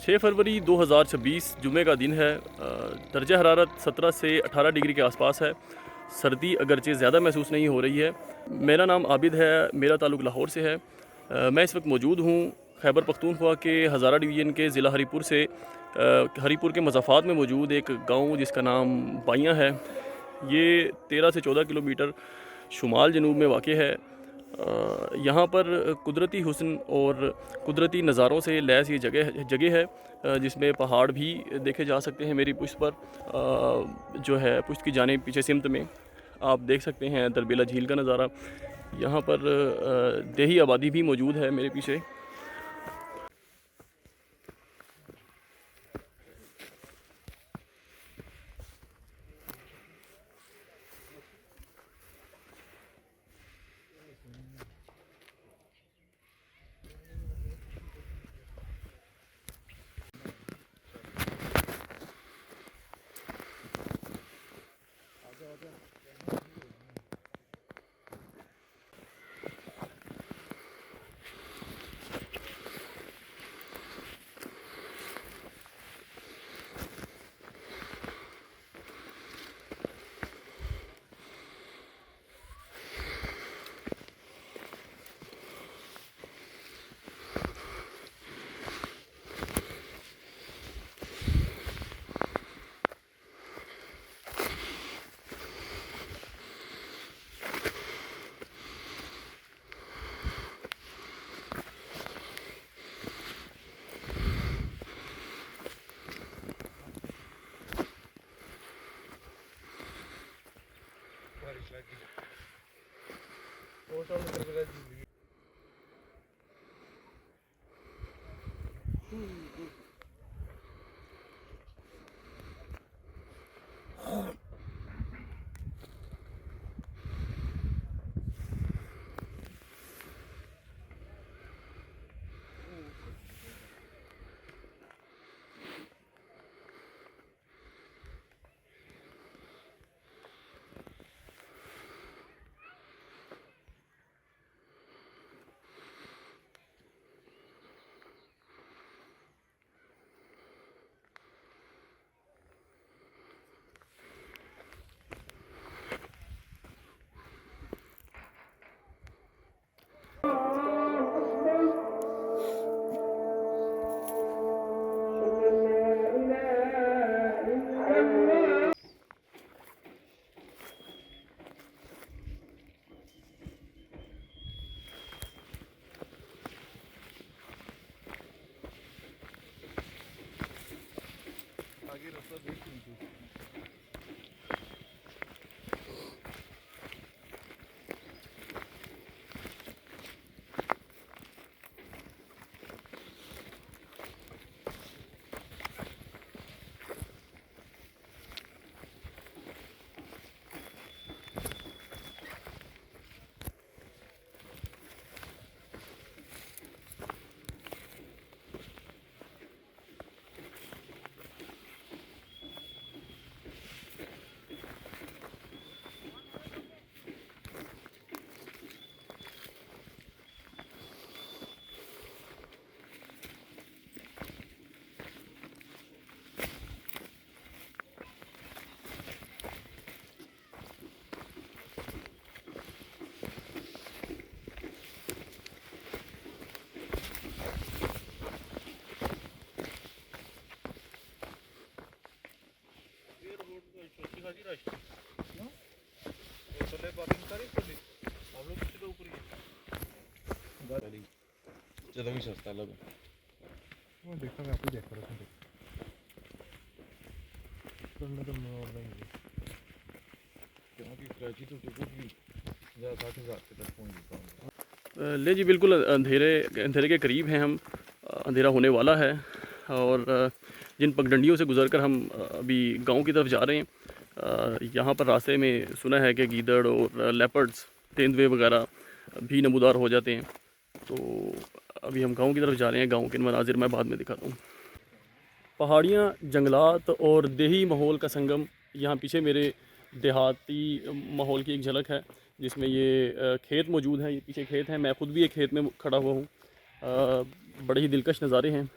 6 फरवरी 2026 जुमे का दिन है। दर्जा हरारत 17 से 18 डिग्री के आसपास है। सर्दी अगरचे ज़्यादा महसूस नहीं हो रही है। मेरा नाम आबिद है, मेरा ताल्लुक़ लाहौर से है। मैं इस वक्त मौजूद हूँ खैबर पख्तूनख्वा के हज़ारा डिवीज़न के ज़िला हरीपुर से। हरीपुर के मज़ाफ़ात में मौजूद एक गाँव जिसका नाम बाइयाँ है। ये 13 से 14 किलोमीटर शुमाल जनूब में वाक़ है। यहाँ पर कुदरती हुस्न और कुदरती नज़ारों से लैस ये जगह है, जिसमें पहाड़ भी देखे जा सकते हैं। मेरी पुश्त पर जो है पुश्त की जानिब पीछे सिमत में आप देख सकते हैं दरबेला झील का नज़ारा। यहाँ पर देही आबादी भी मौजूद है मेरे पीछे। ज़्यादा भी सस्ता लगा वो देखा मैं आपको देख रहा था तो मैं ऑनलाइन क्योंकि कराची तो टिकट भी 60,000 के तक पहुँच जाता हूँ। ले जी, बिल्कुल अंधेरे के करीब हैं हम। अंधेरा होने वाला है और जिन पगडंडियों से गुजरकर हम अभी गांव की तरफ जा रहे हैं, यहाँ पर रास्ते में सुना है कि गीदड़ और लेपर्ड्स, तेंदुए वगैरह भी नमूदार हो जाते हैं। तो अभी हम गांव की तरफ जा रहे हैं। गांव के मनाजिर मैं बाद में दिखाता हूँ। पहाड़ियाँ, जंगलात और देही माहौल का संगम। यहाँ पीछे मेरे देहाती माहौल की एक झलक है, जिसमें ये खेत मौजूद हैं। ये पीछे खेत हैं, मैं ख़ुद भी एक खेत में खड़ा हुआ हूँ। बड़े ही दिलकश नज़ारे हैं।